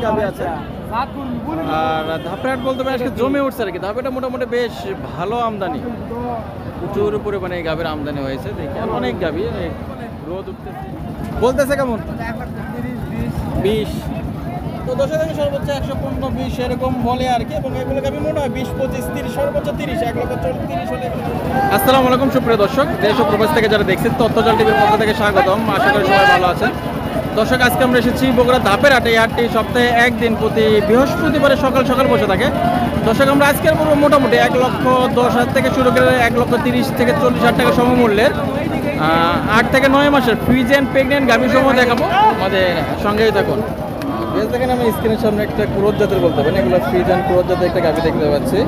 গাভী আছে। আর ধাপের হাট বলতে পারি আজকে জমে উঠছে আর কি। ধাপেটা মোটামুটি বেশ ভালো আমদানি, প্রচুর পরিমাণে এই গাভীর আমদানি হয়েছে। দেখি আর অনেক গাভী রোদ উঠতেছে। বলতেছে কেমন? 20। তো 10 থেকে সর্বোচ্চ 115, 20 এরকম বলে আর কি। এবং এগুলো গাভী মনে হয় 20, 25, 30, সর্বোচ্চ 30, 1,30,000 হলে। আসসালামু আলাইকুম সুপ্রিয় দর্শক, দেশ ও প্রবাস থেকে যারা দেখছেন তথ্যজাল টিভির পক্ষ থেকে স্বাগতম। আশা করি সবাই ভালো আছেন। দর্শক, আজকে আমরা এসেছি বগুড়া ধাপের হাটে। এই হাটটি সপ্তাহে একদিন প্রতি বৃহস্পতিবারে সকাল সকাল বসে থাকে। দর্শক, আমরা আজকের পর্ব মোটামুটি 1,10,000 থেকে শুরু করে 1,30,000 থেকে 40,000 টাকা সমমূল্যের 8 থেকে 9 মাসের ফ্রিজ অ্যান্ড প্রেগনেন্ট গাভী সমূহ দেখাবো। আমাদের সঙ্গেই থাকুন। বেশ দেখেন, আমি স্ক্রিনের সামনে একটা ক্রোধ জাতের বলতে পারেন, এগুলো ফ্রিজ অ্যান্ড ক্রোধ জাতের একটা গাভী দেখতে পাচ্ছি।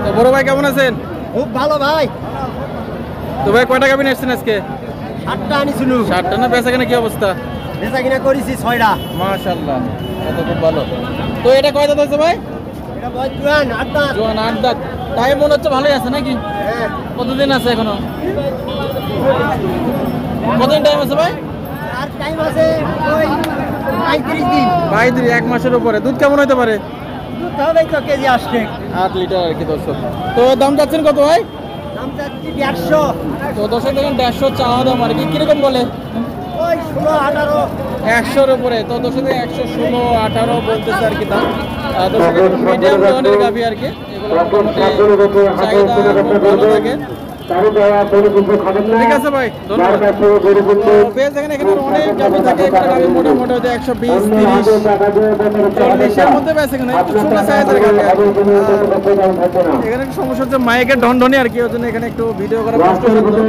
তো বড় ভাই কেমন আছেন? খুব ভালো ভাই। তো ভাই কয়টা গাভী নিয়েছেন আজকে? 7টা আনিছিল। 7টা না? বেচা কেনা কি অবস্থা? বেচা কিনা করেছি 6টা। মাশাআল্লাহ, এটা খুব ভালো। তো এটা কয় দাঁত হয়েছে ভাই? এটা ভাই জোয়ান 8 দাঁত। জোয়ান 8 দাঁত। টাইম মনে হচ্ছে ভালোই আছে নাকি? হ্যাঁ। কতদিন আছে এখনো? কতদিন টাইম আছে ভাই? আর টাইম আছে ওই 35 দিন। 35, 1 মাসের উপরে। দুধ কেমন হতে পারে? দুধ হবে তো কেজি আসছে 8 লিটার আর কি দর্শক। তো দাম চাচ্ছেন কত ভাই? দাম চাচ্ছি 150। তো দর্শক দেখেন 150 চাওয়া দাম আর কি। কিরকম বলে? ওই 16, 18। 100-র উপরে। তো দর্শক 116, 18 বলতেছে আর কি দাম। দর্শক মিডিয়াম ধরনের গাভী আর কি। এগুলো মোটামুটি চাহিদা খুব ভালো থাকে। ঠিক আছে ভাই, ধন্যবাদ। বেশ দেখেন, এখানে অনেক গাভী থাকে। একটা গাভী মোটামুটি 120, 30, 40-এর মধ্যে বেশ। এখানে একটু ছোট সাইজের গাভী আর কি। এখানে একটু সমস্যা হচ্ছে মাইকের ঢনঢনি আর কি, ওই জন্য এখানে একটু ভিডিও করা কষ্ট হচ্ছে।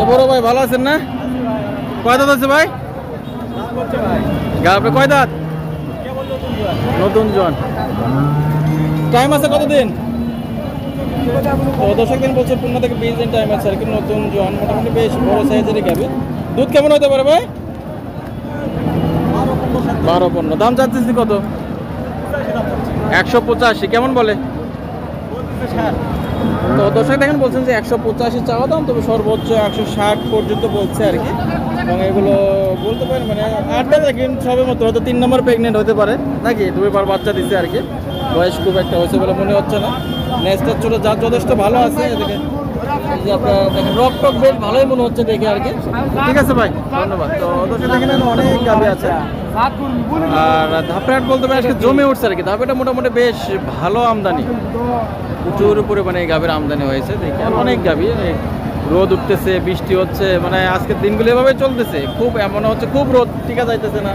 বড় ভাই ভালো আছেন না? কয় দাঁত আছে ভাই? গাভী কয় দাঁত? নতুন জন। টাইম আছে কতদিন? দর্শক দিন বলছে 15 থেকে 20 দিন টাইম আছে আর কি। নতুন জন, মোটামুটি বেশ বড় সাইজেরই গাভী। দুধ কেমন হতে পারে ভাই? 12-15। দাম চাচ্ছিস কত? 185। কেমন বলে? তো দর্শক দেখেন বলছেন যে 185 চাওয়া দাম, তবে সর্বোচ্চ 160 পর্যন্ত বলছে আর কি। এবং এগুলো বলতে পারেন মানে 8টা দেখেন সবে মাত্র, হয়তো 3 নম্বর প্রেগনেন্ট হতে পারে নাকি, 2বার বাচ্চা দিচ্ছে আর কি। বয়স খুব একটা হয়েছে বলে মনে হচ্ছে না। নেক্সটের ছোটো জাত যথেষ্ট ভালো আছে। দেখেন যে আপনার দেখেন রক টক বেশ ভালোই মনে হচ্ছে দেখে আর কি। ঠিক আছে ভাই, ধন্যবাদ। তো দর্শক দেখেন অনেক গাভী আছে। আর ধাপের হাট বলতে পারি আজকে জমে উঠছে আর কি। ধাপেটা মোটামুটি বেশ ভালো আমদানি, প্রচুর পরিমাণে এই গাভীর আমদানি হয়েছে। দেখি আর অনেক গাভী। রোদ উঠতেছে, বৃষ্টি হচ্ছে, মানে আজকের দিনগুলো এভাবে চলতেছে। খুব এমন হচ্ছে খুব রোদ, টিকা যাইতেছে না।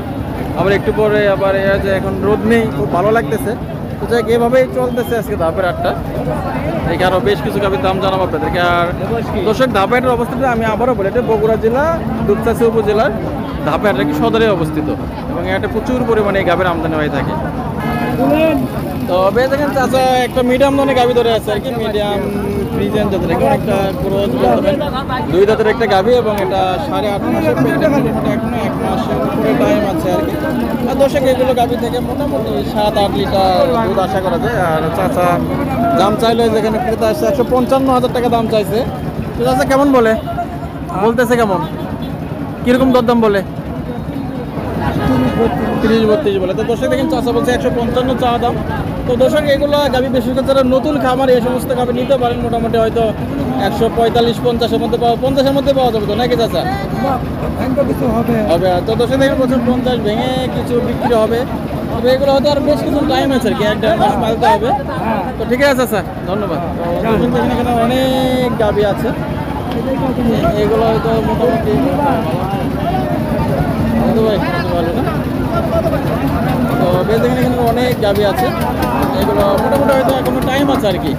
আবার একটু পরে আবার যে এখন রোদ নেই, খুব ভালো লাগতেছে। তো যাই এভাবেই চলতেছে আজকে ধাপের হাটটা। দেখি আরও বেশ কিছু গাভীর দাম জানাবো আপনাদেরকে। আর দর্শক ধাপের হাটের অবস্থাটা আমি আবারও বলি, এটা বগুড়া জেলা দুপচাঁচি উপজেলার ধাপের হাট সদরে অবস্থিত। এবং এটা প্রচুর পরিমাণে এই গাভীর আমদানি হয়ে থাকে। তো বেশ দেখেন চাচা একটা মিডিয়াম ধরনের গাভী ধরে আছে আর কি। মিডিয়াম ফ্রিজেন জাতের একটা ক্রোধ বলতে পারেন। 2 দাঁতের একটা গাভী এবং এটা 8.5 মাসের প্রেগনেন্ট। মোটামুটি এখনো 1 মাসের উপরে টাইম আছে আর কি। আর দর্শক এগুলো গাভী থেকে মোটামুটি 7-8 লিটার দুধ আশা করা যায়। আর চাচা দাম চাইলে যেখানে ক্রেতা আসছে 155,000 টাকা দাম চাইছে। তো চাচা কেমন বলে? বলতেছে কেমন? কিরকম দরদাম বলে? 30-32 বলে। তো দর্শক দেখেন চাচা বলছে 155 চাওয়া দাম। তো দর্শক এগুলো গাভী বেশিরভাগ যারা নতুন খামার এই সমস্ত গাভী নিতে পারেন, মোটামুটি হয়তো 145-50-এর মধ্যে 50-এর মধ্যে পাওয়া যাবে তো নাকি চাচা? হবে। তো দর্শক দেখেন বছর 50 ভেঙে কিছু বিক্রি হবে। তবে এগুলো হয়তো আর বেশ কিছু টাইম আছে আর কি, 1-1.5 মাস পালতে হবে। তো ঠিক আছে স্যার, ধন্যবাদ। দর্শক দেখেন এখানে অনেক গাভী আছে। এগুলো হয়তো মোটামুটি ভালো না। তো বেশ দেখেন এখানে অনেক গাভী আছে। এগুলো মোটামুটি হয়তো এখনো টাইম আছে আর কি।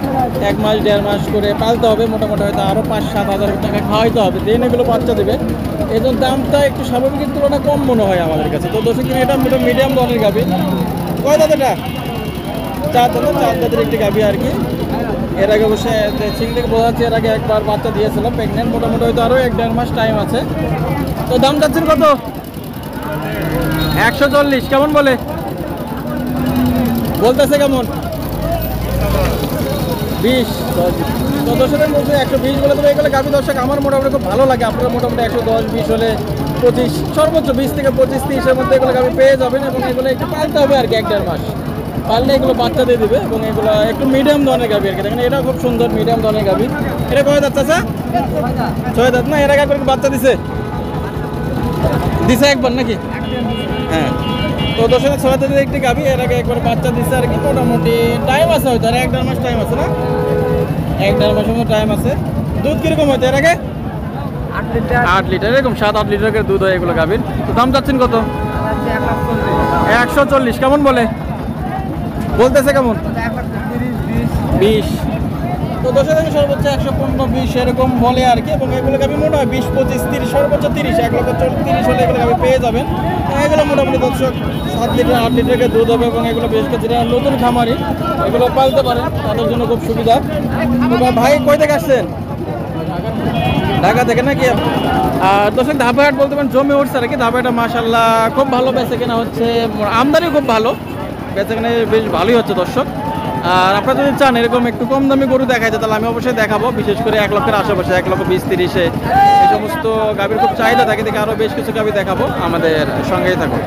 1 মাস 1.5 মাস করে পালতে হবে। মোটামুটি হয়তো আরও 5-7 হাজার টাকা খাওয়াইতে হবে, দেন এগুলো বাচ্চা দেবে। এই জন্য দামটা একটু স্বাভাবিকের তুলনায় কম মনে হয় আমাদের কাছে। তো দর্শক এটা মিডিয়াম ধরনের গাভী। কয় দাঁত এটা? 4 দাঁতের একটি গাভী আর কি। এর আগে অবশ্যই সিং থেকে বোঝা যাচ্ছে, এর আগে একবার বাচ্চা দিয়েছিলাম প্রেগনেন্ট। মোটামুটি হয়তো আরও 1-1.5 মাস টাইম আছে। তো দাম যাচ্ছেন কত? 140। কেমন বলে? বলতেছে কেমন? 20। তো দর্শকের বলছে 120 বলে, তবে এগুলো গাভী দর্শক আমার মোটামুটি খুব ভালো লাগে। আপনারা মোটামুটি 110-20 হলে 25, সর্বোচ্চ 20 থেকে 25-30 এর মধ্যে এগুলো গাভী পেয়ে যাবেন। এবং এগুলো একটু পালতে হবে আর কি, 1-1.5 মাস পারলে এগুলো বাচ্চা দিয়ে দেবে। এবং এগুলো একটু মিডিয়াম ধরনের গাভী আর কি। দেখেন এটা খুব সুন্দর মিডিয়াম ধরনের গাভী। এটা কয় দাঁত চাচা? 6 দাঁত না? এর আগে একবার বাচ্চা দিছে একবার নাকি? হ্যাঁ, তো দর্শকের 6 দাঁতের একটি গাভী, এর আগে একবার বাচ্চা দিছে আর কি। মোটামুটি টাইম আছে হয়তো, আর 1-1.5 মাস টাইম আছে না? 1-1.5 মাসের মতো টাইম আছে। দুধ কিরকম হয়তো এর আগে? 8 লিটার, এরকম 7-8 লিটার করে দুধ হয় এগুলো গাভীর। তো দাম চাচ্ছেন কত? 140। কেমন বলতেছে কেমন? 20। তো দর্শক সর্বোচ্চ 115-20 এরকম বলে আর কি। এবং এগুলো গাভী মনে হয় 20-25-30, সর্বোচ্চ 30, 1,30,000 হলে এগুলো গাভী পেয়ে যাবেন। এগুলো মোটামুটি দর্শক 7 লিটার 8 লিটারকে দুধ হবে। এবং এগুলো বেশ কিছু যারা নতুন খামারি এগুলো পালতে পারেন, তাদের জন্য খুব সুবিধা। তো ভাই কই থেকে আসছেন? ঢাকা থেকে নাকি? আর দর্শক ধাবাহাট বলতে পারেন জমে উঠছে আর কি। ধাবাটা মাশাআল্লাহ খুব ভালো বেচে কেনা হচ্ছে, আমদানি খুব ভালো, বেচে কেনা বেশ ভালোই হচ্ছে দর্শক। আর আপনারা যদি চান এরকম একটু কম দামি গরু দেখাইতে, তাহলে আমি অবশ্যই দেখাবো। বিশেষ করে 1 লক্ষের আশেপাশে, 1,20,30-30 এই সমস্ত গাভীর খুব চাহিদা থাকে, দেখে আরও বেশ কিছু গাভী দেখাবো। আমাদের সঙ্গেই থাকো।